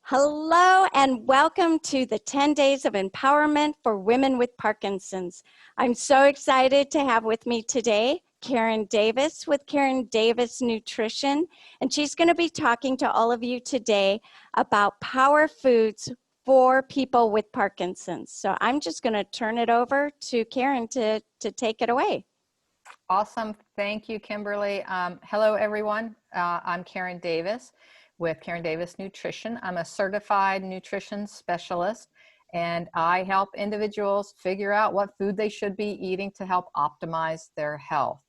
Hello and welcome to the 10 Days of Empowerment for Women with Parkinson's. I'm so excited to have with me today Karen Davis with Karen Davis Nutrition, and she's going to be talking to all of you today about power foods for people with Parkinson's. So I'm just going to turn it over to Karen to take it away. Awesome. Thank you, Kimberly. Hello, everyone. I'm Karen Davis with Karen Davis Nutrition. I'm a certified nutrition specialist, and I help individuals figure out what food they should be eating to help optimize their health.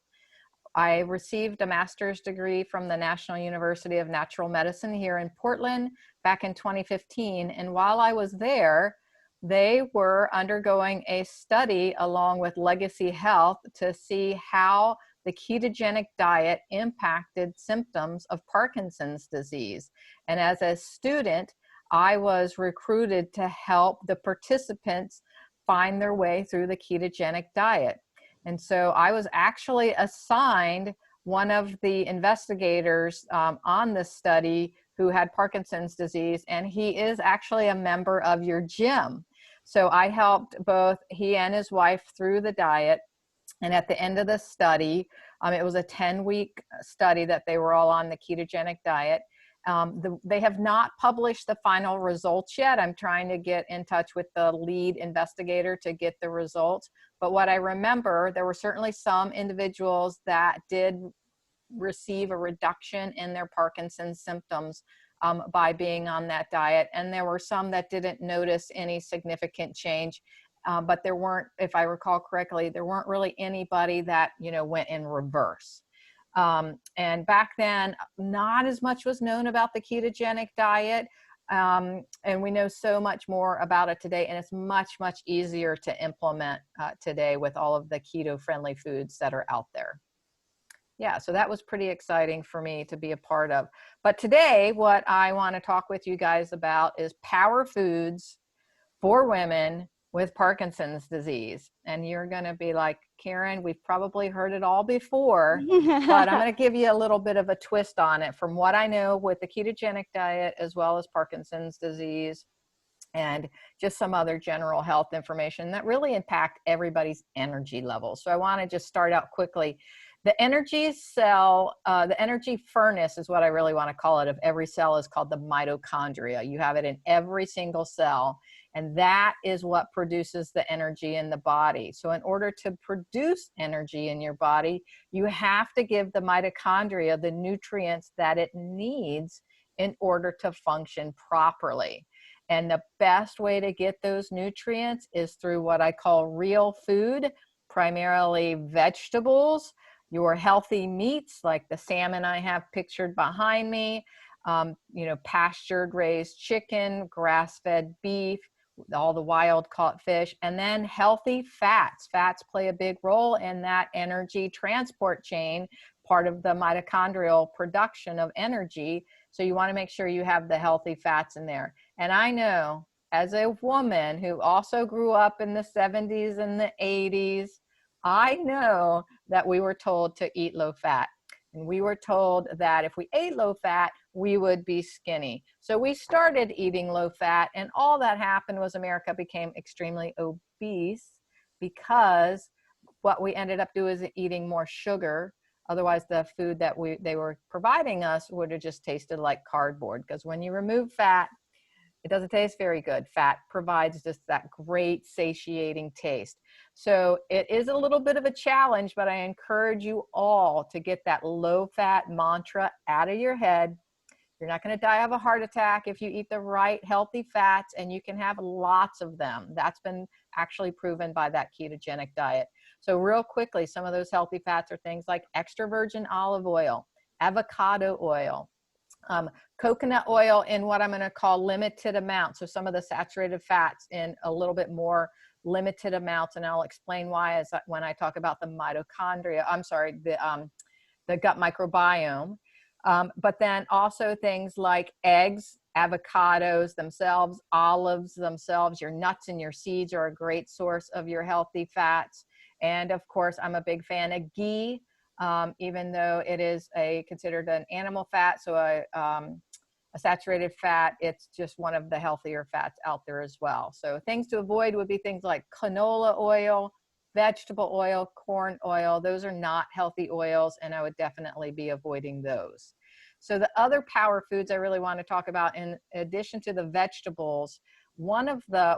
I received a master's degree from the National University of Natural Medicine here in Portland back in 2015. And while I was there, they were undergoing a study along with Legacy Health to see how the ketogenic diet impacted symptoms of Parkinson's disease. And as a student, I was recruited to help the participants find their way through the ketogenic diet. And so I was actually assigned one of the investigators on this study who had Parkinson's disease, and he is actually a member of your gym. So I helped both he and his wife through the diet. And at the end of the study, it was a 10-week study that they were all on the ketogenic diet. They have not published the final results yet. I'm trying to get in touch with the lead investigator to get the results. But what I remember, there were certainly some individuals that did receive a reduction in their Parkinson's symptoms by being on that diet. And there were some that didn't notice any significant change. But there weren't, if I recall correctly, there weren't really anybody that, went in reverse. And back then, not as much was known about the ketogenic diet. And we know so much more about it today. And it's much, much easier to implement today with all of the keto-friendly foods that are out there. Yeah, so that was pretty exciting for me to be a part of. But today, what I want to talk with you guys about is power foods for women with Parkinson's disease. And you're going to be like, Karen, we've probably heard it all before, but I'm going to give you a little bit of a twist on it from what I know with the ketogenic diet as well as Parkinson's disease and just some other general health information that really impact everybody's energy levels. So I want to just start out quickly. The energy cell, the energy furnace is what I really want to call it, of every cell is called the mitochondria. You have it in every single cell, and that is what produces the energy in the body. So in order to produce energy in your body, you have to give the mitochondria the nutrients that it needs in order to function properly. And the best way to get those nutrients is through what I call real food, primarily vegetables, your healthy meats like the salmon I have pictured behind me, pastured raised chicken, grass-fed beef, all the wild caught fish, and then healthy fats. Fats play a big role in that energy transport chain, part of the mitochondrial production of energy. So you want to make sure you have the healthy fats in there. And I know, as a woman who also grew up in the 70s and the 80s, I know that we were told to eat low fat. And we were told that if we ate low fat, we would be skinny. So we started eating low fat, and all that happened was America became extremely obese because what we ended up doing is eating more sugar. Otherwise, the food that they were providing us would have just tasted like cardboard, because when you remove fat, it doesn't taste very good. Fat provides just that great satiating taste. So it is a little bit of a challenge, but I encourage you all to get that low-fat mantra out of your head. You're not going to die of a heart attack if you eat the right healthy fats, and you can have lots of them. That's been actually proven by that ketogenic diet. So real quickly, some of those healthy fats are things like extra virgin olive oil, avocado oil, coconut oil in what I'm going to call limited amounts. So some of the saturated fats in a little bit more limited amounts. And I'll explain why when I talk about the mitochondria, the gut microbiome. But then also things like eggs, avocados themselves, olives themselves, your nuts and your seeds are a great source of your healthy fats. And of course, I'm a big fan of ghee. Even though it is considered an animal fat. So a saturated fat, it's just one of the healthier fats out there as well. So things to avoid would be things like canola oil, vegetable oil, corn oil. Those are not healthy oils, and I would definitely be avoiding those. So the other power foods I really want to talk about, in addition to the vegetables, one of them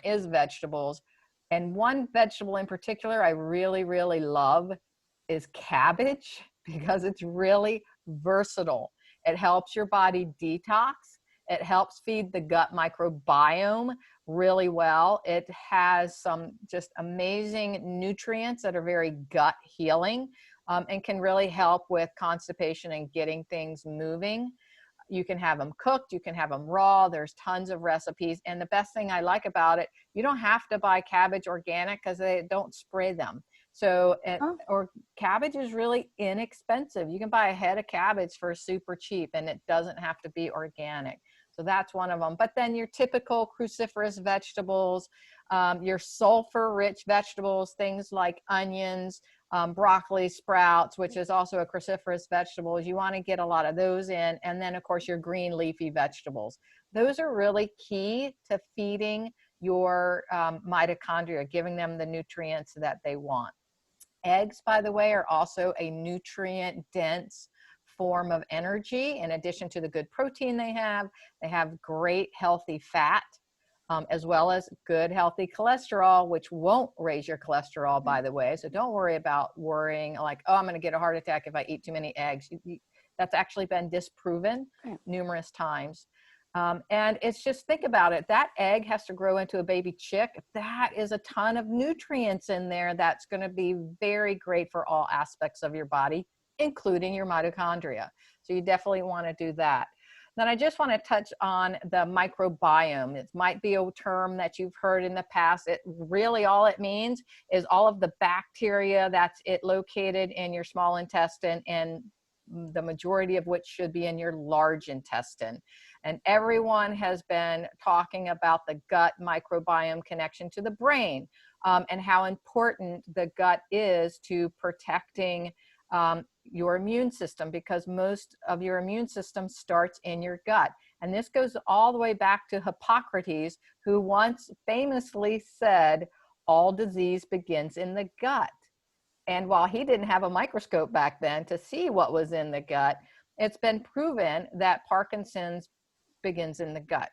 is vegetables. And one vegetable in particular I really, really love is cabbage, because it's really versatile. It helps your body detox. It helps feed the gut microbiome really well. It has some just amazing nutrients that are very gut healing, and can really help with constipation and getting things moving. You can have them cooked, you can have them raw. There's tons of recipes. And the best thing I like about it, you don't have to buy cabbage organic because they don't spray them. So, or cabbage is really inexpensive. You can buy a head of cabbage for super cheap, and it doesn't have to be organic. So that's one of them. But then your typical cruciferous vegetables, your sulfur-rich vegetables, things like onions, broccoli, sprouts, which is also a cruciferous vegetable. You want to get a lot of those in. And then, of course, your green leafy vegetables. Those are really key to feeding your mitochondria, giving them the nutrients that they want. Eggs, by the way, are also a nutrient-dense form of energy. In addition to the good protein they have great healthy fat, as well as good healthy cholesterol, which won't raise your cholesterol, by the way. So don't worry about worrying like, oh, I'm going to get a heart attack if I eat too many eggs. That's actually been disproven numerous times. And it's just, think about it. That egg has to grow into a baby chick. That is a ton of nutrients in there. That's going to be very great for all aspects of your body, including your mitochondria. So you definitely want to do that. Then I just want to touch on the microbiome. It might be a term that you've heard in the past. It really, all it means is all of the bacteria that's located in your small intestine, and the majority of which should be in your large intestine. And everyone has been talking about the gut microbiome connection to the brain, and how important the gut is to protecting your immune system, because most of your immune system starts in your gut. And this goes all the way back to Hippocrates, who once famously said, all disease begins in the gut. And while he didn't have a microscope back then to see what was in the gut, it's been proven that Parkinson's begins in the gut,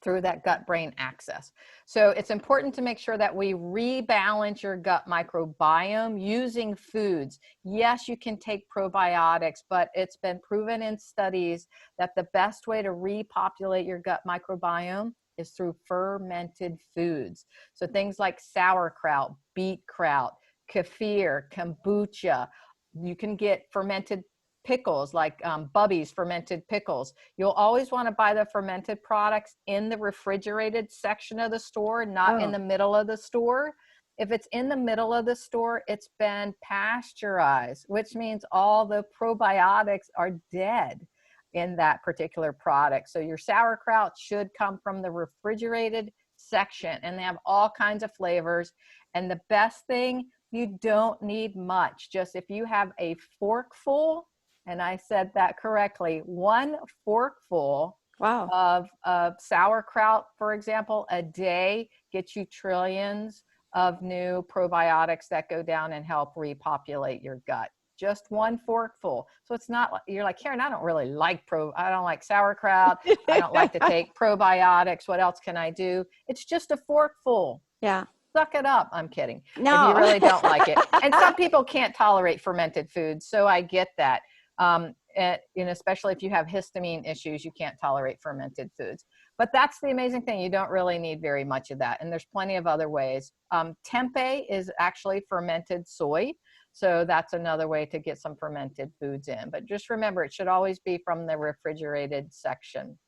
through that gut-brain axis. So it's important to make sure that we rebalance your gut microbiome using foods. Yes, you can take probiotics, but it's been proven in studies that the best way to repopulate your gut microbiome is through fermented foods. So things like sauerkraut, beet kraut, kefir, kombucha. You can get fermented pickles like Bubby's fermented pickles. You'll always want to buy the fermented products in the refrigerated section of the store, not in the middle of the store. If it's in the middle of the store, it's been pasteurized, which means all the probiotics are dead in that particular product. So your sauerkraut should come from the refrigerated section, and they have all kinds of flavors. And the best thing, you don't need much. Just if you have a forkful, and I said that correctly, one forkful of sauerkraut, for example, a day gets you trillions of new probiotics that go down and help repopulate your gut. Just one forkful. So it's not, you're like, Karen, I don't really like I don't like sauerkraut. I don't like to take probiotics. What else can I do? It's just a forkful. Yeah. Suck it up. I'm kidding. No. If you really don't like it. And some people can't tolerate fermented foods, so I get that. And especially if you have histamine issues, you can't tolerate fermented foods. But that's the amazing thing. You don't really need very much of that. And there's plenty of other ways. Tempeh is actually fermented soy. So that's another way to get some fermented foods in. But just remember, it should always be from the refrigerated section.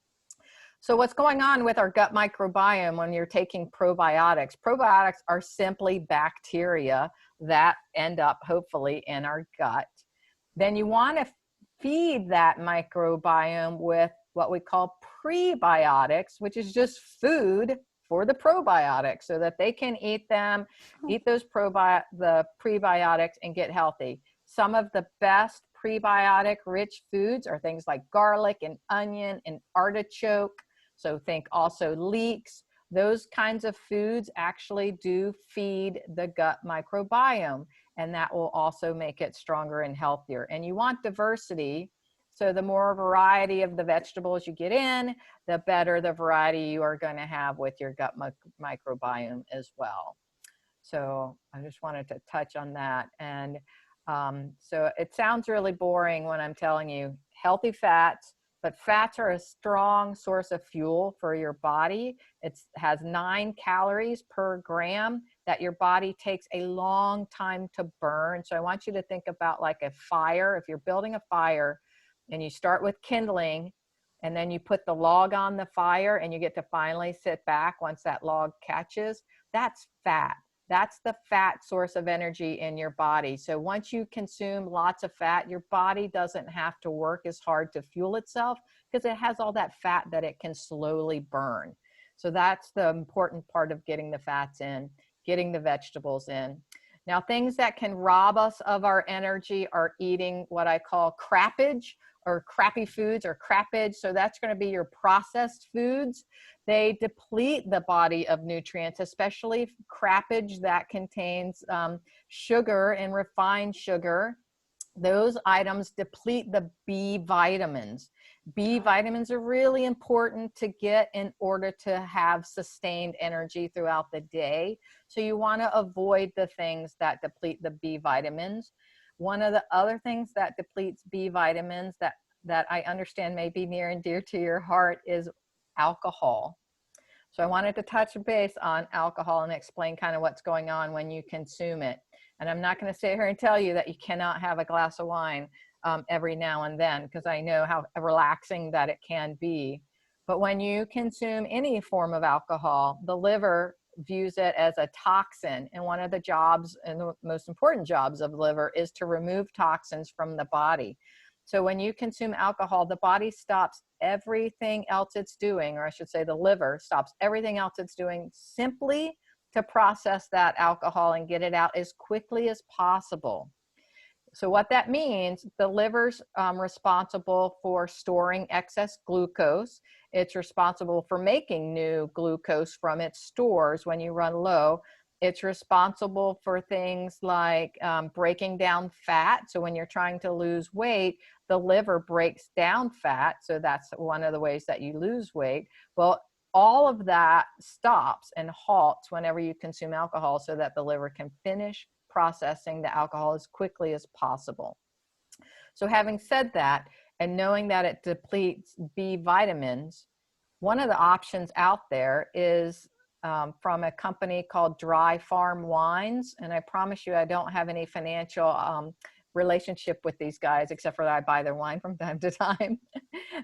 So what's going on with our gut microbiome when you're taking probiotics? Probiotics are simply bacteria that end up hopefully in our gut. Then you want to feed that microbiome with what we call prebiotics, which is just food for the probiotics so that they can eat those the prebiotics and get healthy. Some of the best prebiotic rich foods are things like garlic and onion and artichoke. So think also leeks. Those kinds of foods actually do feed the gut microbiome, and that will also make it stronger and healthier. And you want diversity. So the more variety of the vegetables you get in, the better the variety you are going to have with your gut microbiome as well. So I just wanted to touch on that. And so it sounds really boring when I'm telling you healthy fats, but fats are a strong source of fuel for your body. It has 9 calories per gram that your body takes a long time to burn. So I want you to think about like a fire. If you're building a fire and you start with kindling, and then you put the log on the fire and you get to finally sit back once that log catches, that's fat. That's the fat source of energy in your body. So once you consume lots of fat, your body doesn't have to work as hard to fuel itself because it has all that fat that it can slowly burn. So that's the important part of getting the fats in, getting the vegetables in. Now, things that can rob us of our energy are eating what I call crappage, or crappy foods, or crappage. So that's going to be your processed foods. They deplete the body of nutrients, especially crappage that contains sugar and refined sugar. Those items deplete the B vitamins. B vitamins are really important to get in order to have sustained energy throughout the day. So you want to avoid the things that deplete the B vitamins. One of the other things that depletes B vitamins that I understand may be near and dear to your heart is alcohol. So I wanted to touch base on alcohol and explain kind of what's going on when you consume it. And I'm not going to sit here and tell you that you cannot have a glass of wine every now and then, because I know how relaxing that it can be. But when you consume any form of alcohol, the liver views it as a toxin. And one of the jobs, and the most important jobs of the liver, is to remove toxins from the body. So when you consume alcohol, the body stops everything else it's doing, or I should say the liver stops everything else it's doing simply to process that alcohol and get it out as quickly as possible. So what that means, the liver's responsible for storing excess glucose. It's responsible for making new glucose from its stores when you run low. It's responsible for things like breaking down fat. So when you're trying to lose weight, the liver breaks down fat. So that's one of the ways that you lose weight. Well, all of that stops and halts whenever you consume alcohol so that the liver can finish processing the alcohol as quickly as possible. So having said that, and knowing that it depletes B vitamins, one of the options out there is from a company called Dry Farm Wines. And I promise you, I don't have any financial relationship with these guys, except for that I buy their wine from time to time.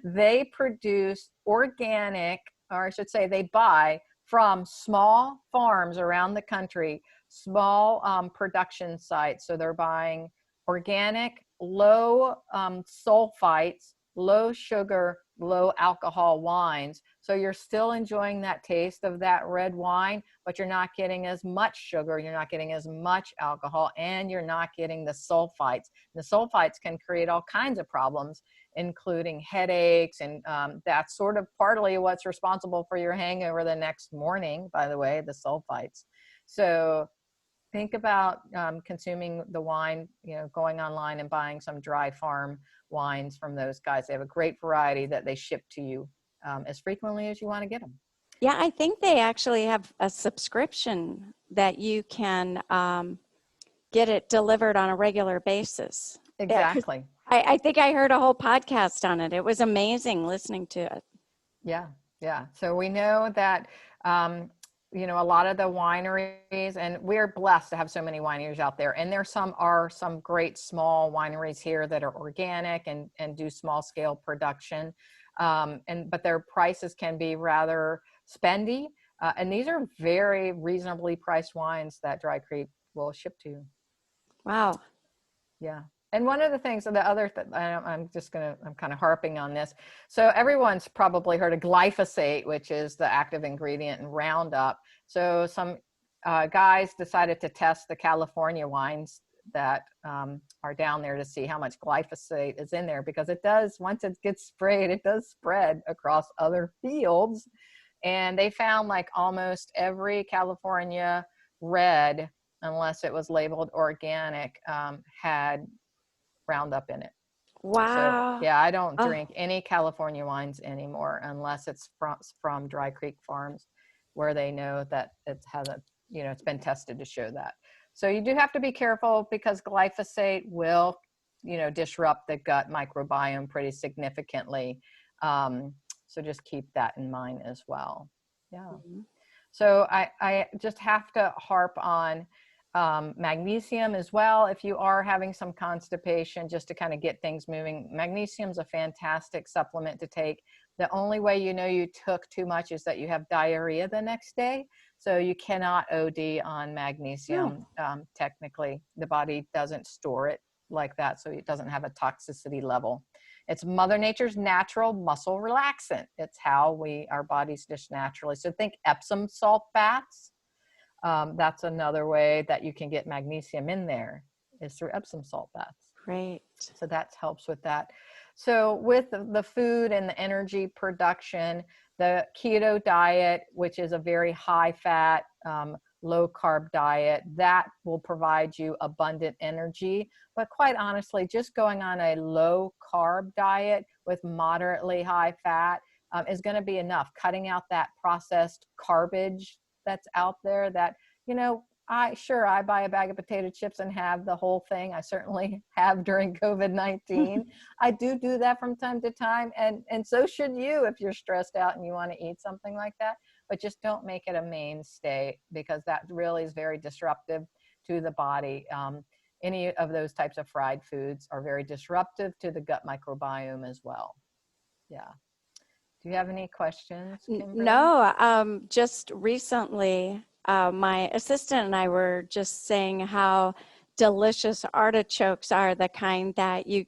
They produce organic, or I should say they buy from small farms around the country, small production sites. So they're buying organic, low sulfites, low sugar, low alcohol wines. So you're still enjoying that taste of that red wine, but you're not getting as much sugar, you're not getting as much alcohol, and you're not getting the sulfites. The sulfites can create all kinds of problems, including headaches, and that's sort of partly what's responsible for your hangover the next morning, by the way, the sulfites. So think about consuming the wine, going online and buying some Dry Farm wines from those guys. They have a great variety that they ship to you as frequently as you want to get them. Yeah, I think they actually have a subscription that you can get it delivered on a regular basis. Exactly. I think I heard a whole podcast on it. It was amazing listening to it. Yeah, yeah. So we know that a lot of the wineries, and we're blessed to have so many wineries out there. And there are some great small wineries here that are organic and do small scale production. But their prices can be rather spendy. And these are very reasonably priced wines that Dry Creek will ship to you. Wow. Yeah. And one of the things, I'm kind of harping on this. So everyone's probably heard of glyphosate, which is the active ingredient in Roundup. So some guys decided to test the California wines that are down there to see how much glyphosate is in there, because it does, once it gets sprayed, it does spread across other fields. And they found like almost every California red, unless it was labeled organic, had Roundup in it. Wow. So yeah, I don't Oh, drink any California wines anymore unless it's from Dry Creek Farms, where they know that it hasn't, you know, it's been tested to show that. So you do have to be careful, because glyphosate will, you know, disrupt the gut microbiome pretty significantly. So just keep that in mind as well. Yeah. mhm. So I just have to harp on magnesium as well. If you are having some constipation, just to kind of get things moving, magnesium is a fantastic supplement to take. The only way you know you took too much is that you have diarrhea the next day. So you cannot OD on magnesium. Technically, the body doesn't store it like that, so it doesn't have a toxicity level. It's Mother Nature's natural muscle relaxant. It's how our bodies just naturally. So think Epsom salt baths. That's another way that you can get magnesium in there, is through Epsom salt baths. Great. So that helps with that. So with the food and the energy production, the keto diet, which is a very high fat, low carb diet, that will provide you abundant energy. But quite honestly, just going on a low carb diet with moderately high fat is going to be enough. Cutting out that processed garbage that's out there that, you know, I buy a bag of potato chips and have the whole thing. I certainly have during COVID-19. I do that from time to time. And so should you, if you're stressed out and you want to eat something like that, but just don't make it a mainstay, because that really is very disruptive to the body. Any of those types of fried foods are very disruptive to the gut microbiome as well. Yeah. Do you have any questions, Kimberly? No, just recently, my assistant and I were just saying how delicious artichokes are, the kind that you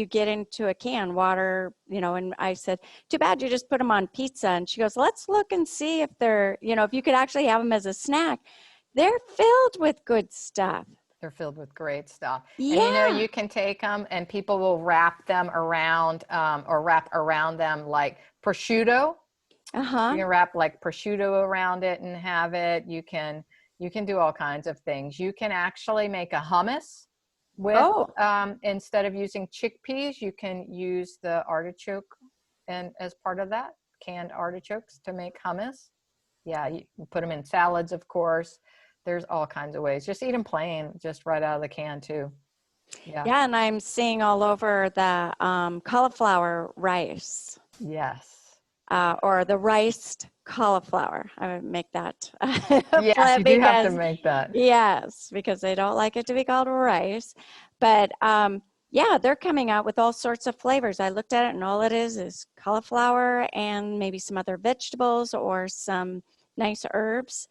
get into a can, water, you know, and I said, too bad you just put them on pizza. And she goes, let's look and see if they're, you know, if you could actually have them as a snack. They're filled with good stuff. They're filled with great stuff. And you know, Yeah. you can take them and people will wrap them around or wrap around them like prosciutto. You Uh-huh. can wrap like prosciutto around it and have it. You can do all kinds of things. You can actually make a hummus with, Oh, instead of using chickpeas, you can use the artichoke, and as part of that, canned artichokes to make hummus. Yeah, you can put them in salads, of course. There's all kinds of ways. Just eat them plain, just right out of the can too. Yeah. yeah. And I'm seeing all over the cauliflower rice. Yes. Or the riced cauliflower. I would make that Yes, you do have to because, make that. yes, because they don't like it to be called rice. But yeah, they're coming out with all sorts of flavors. I looked at it and all it is cauliflower and maybe some other vegetables or some nice herbs.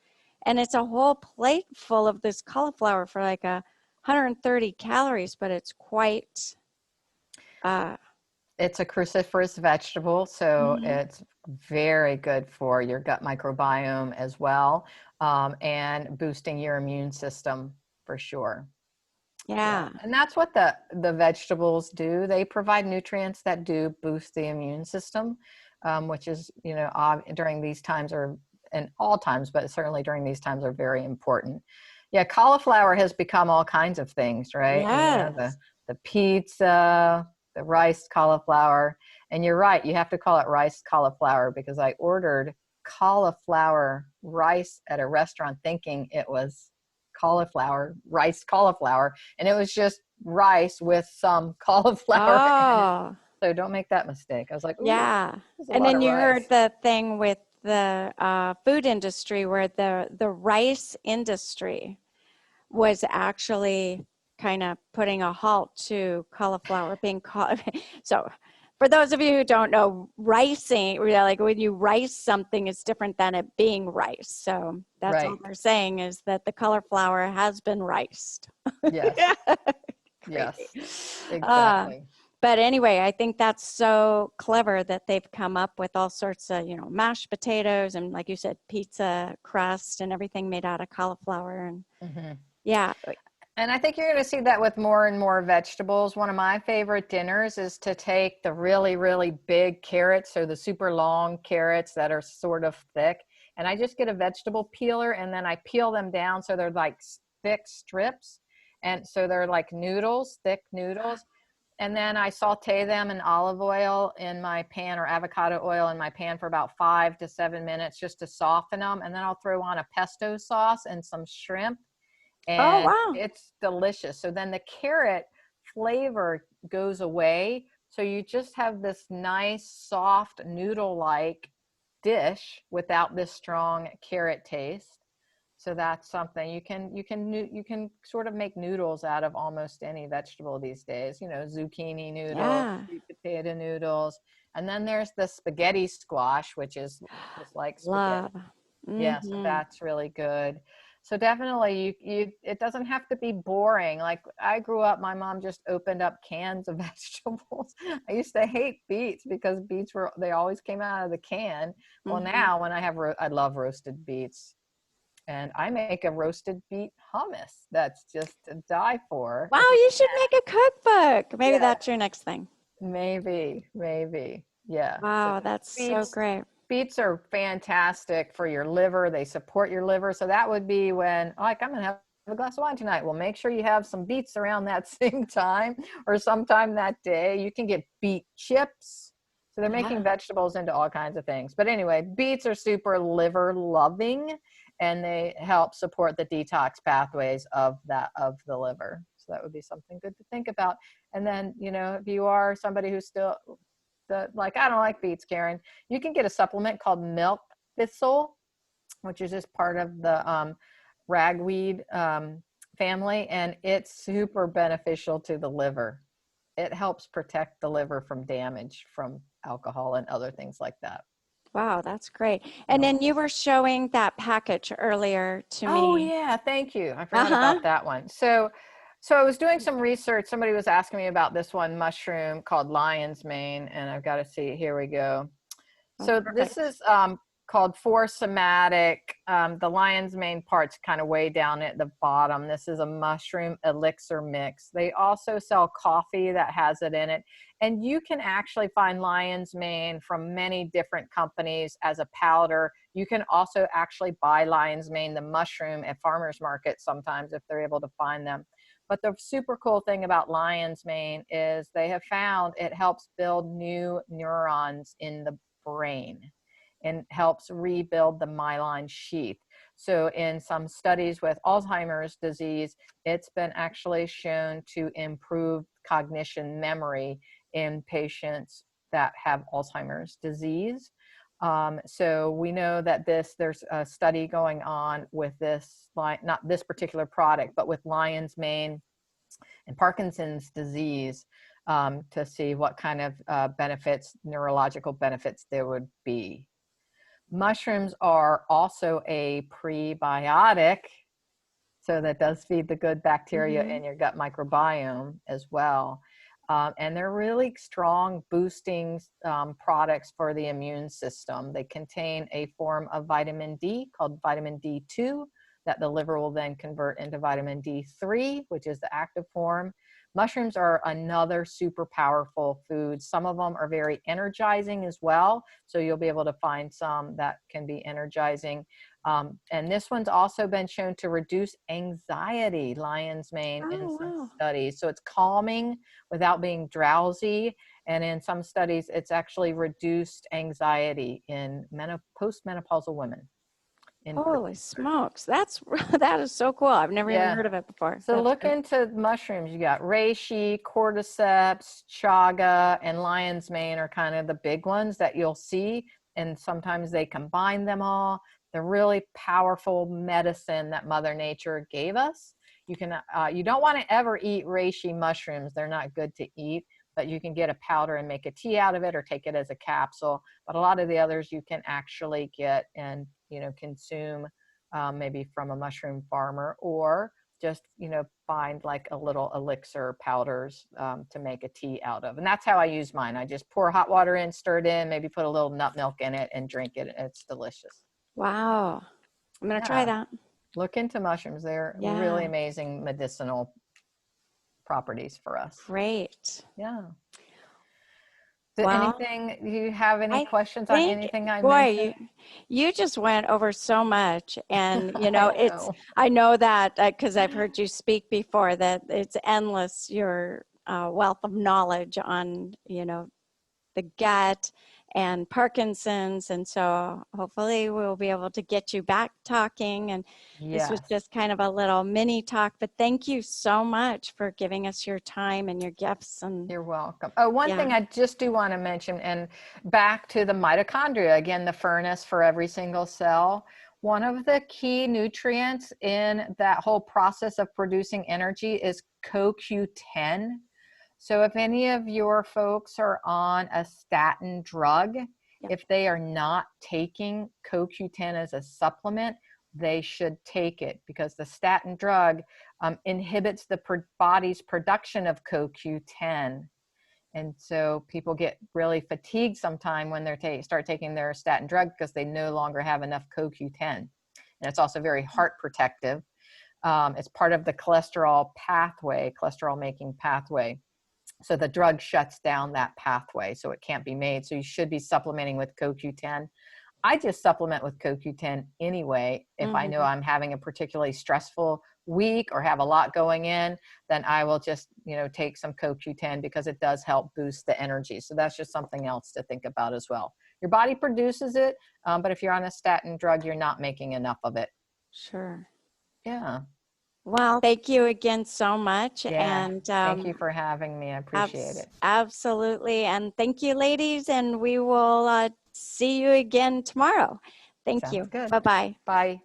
And it's a whole plate full of this cauliflower for like 130 calories, but it's quite, uh, It's a cruciferous vegetable, so mhm. it's very good for your gut microbiome as well, and boosting your immune system for sure. Yeah, Yeah. and that's what the vegetables do. They provide nutrients that do boost the immune system, which is, you know, during these times, or in all times, but certainly during these times, are very important. Yeah, cauliflower has become all kinds of things, right? You know, Yes. the pizza, the riced cauliflower, and you're right, you have to call it riced cauliflower, because I ordered cauliflower rice at a restaurant thinking it was riced cauliflower, and it was just rice with some cauliflower in it. Oh. So don't make that mistake. I was like, ooh, Yeah. there's a And lot then of you heard rice. the thing with the food industry where the rice industry was actually kind of putting a halt to cauliflower being called. So for those of you who don't know, ricing, like when you rice something, is different than it being rice. So that's all Right. they're saying, is that the cauliflower has been riced. Yes. Crazy. Yes. Uh, Exactly. but anyway, I think that's so clever that they've come up with all sorts of, you know, mashed potatoes and, like you said, pizza crust and everything made out of cauliflower. And Hmm. yeah, And I think you're going to see that with more and more vegetables. One of my favorite dinners is to take the really, really big carrots, so the super long carrots that are sort of thick, and I just get a vegetable peeler and then I peel them down so they're like thick strips. And so they're like noodles, thick noodles. And then I saute them in olive oil in my pan, or avocado oil in my pan, for about 5 to 7 minutes just to soften them. And then I'll throw on a pesto sauce and some shrimp, Oh, and wow. it's delicious. So then the carrot flavor goes away. So you just have this nice, soft, noodle-like dish without this strong carrot taste. So that's something you can sort of make noodles out of almost any vegetable these days. You know, zucchini noodles, Yeah. sweet potato noodles, and then there's the spaghetti squash, which is just like spaghetti. Love. Yeah, so Mm-hmm. that's really good. So definitely it doesn't have to be boring. Like I grew up, my mom just opened up cans of vegetables. I used to hate beets because they always came out of the can. Well, Mm-hmm. now when I love roasted beets, and I make a roasted beet hummus that's just to die for. Wow, If you you can should make a cookbook. Maybe Yeah, that's your next thing. maybe. Yeah. So Wow, that's so beets great. beets are fantastic for your liver. They support your liver. So that would be when, like, I'm gonna have a glass of wine tonight. Well, make sure you have some beets around that same time or sometime that day. You can get beet chips. So they're making Yeah. vegetables into all kinds of things. But anyway, beets are super liver loving, and they help support the detox pathways of the liver. So that would be something good to think about. And then, if you are somebody who's still like, I don't like beets, Karen, you can get a supplement called milk thistle, which is just part of the ragweed family, and it's super beneficial to the liver. It helps protect the liver from damage from alcohol and other things like that. Wow, that's great. And So, then you were showing that package earlier to oh me. yeah, thank you. I forgot Uh-huh. about that one. So I was doing some research. Somebody was asking me about this one mushroom called lion's mane, and I've got to see. Here we go. Oh, So this perfect. is called four somatic. The lion's mane part's kind of way down at the bottom. This is a mushroom elixir mix. They also sell coffee that has it in it. And you can actually find lion's mane from many different companies as a powder. You can also actually buy lion's mane, the mushroom, at farmers markets sometimes if they're able to find them. But the super cool thing about lion's mane is they have found it helps build new neurons in the brain and helps rebuild the myelin sheath. So in some studies with Alzheimer's disease, it's been actually shown to improve cognition, memory in patients that have Alzheimer's disease. So we know that there's a study going on with this, not this particular product, but with lion's mane and Parkinson's disease, to see what kind of neurological benefits there would be. Mushrooms are also a prebiotic, so that does feed the good bacteria Mm-hmm. in your gut microbiome as well. And they're really strong boosting products for the immune system. They contain a form of vitamin D called vitamin D2 that the liver will then convert into vitamin D3, which is the active form. Mushrooms are another super powerful food. Some of them are very energizing as well. So you'll be able to find some that can be energizing. And this one's also been shown to reduce anxiety, lion's mane, in Oh, some wow. studies. So it's calming without being drowsy. And in some studies, it's actually reduced anxiety in postmenopausal women in Holy particular. smokes. That's that is so cool. I've never even Yeah. heard of it before. So That's look great. into reishi. You got reishi, cordyceps, chaga, and lion's mane are kind of the big ones that you'll see. And sometimes they combine them all. They're really powerful medicine that Mother Nature gave us. You don't want to ever eat reishi mushrooms. They're not good to eat, but you can get a powder and make a tea out of it or take it as a capsule. But a lot of the others you can actually get and, consume, maybe from a mushroom farmer, or just find like a little elixir powders, to make a tea out of. And that's how I use mine. I just pour hot water in, stir it in, maybe put a little nut milk in it and drink it. It's delicious. Wow. I'm gonna try Yeah. that. Look into mushrooms. They're really Yeah. amazing medicinal properties for us. Great. Yeah. Well, Do you have any I questions on think, anything I boy, mentioned? you just went over so much. And, I know. I know that because I've heard you speak before, that it's endless, your wealth of knowledge on, the gut and Parkinson's. And so hopefully we'll be able to get you back talking. And this was Yes. just kind of a little mini talk, but thank you so much for giving us your time and your gifts. And You're welcome. Oh, one yeah, thing I just do want to mention, and back to the mitochondria, again, the furnace for every single cell. One of the key nutrients in that whole process of producing energy is CoQ10. So if any of your folks are on a statin drug, yeah, if they are not taking CoQ10 as a supplement, they should take it, because the statin drug inhibits the body's production of CoQ10. And so people get really fatigued sometime when they start taking their statin drug, because they no longer have enough CoQ10. And it's also very heart protective. It's part of the cholesterol pathway, cholesterol making pathway. So the drug shuts down that pathway, so it can't be made. So you should be supplementing with CoQ10. I just supplement with CoQ10 anyway. If I know mm-hmm, I'm having a particularly stressful week or have a lot going in, then I will just, take some CoQ10, because it does help boost the energy. So that's just something else to think about as well. Your body produces it, but if you're on a statin drug, you're not making enough of it. sure. Yeah. Well, thank you again so much. Yeah. And Thank you for having me. I appreciate it. absolutely. And thank you, ladies. And we will see you again tomorrow. Thank Sounds you. good. Bye-bye. Bye.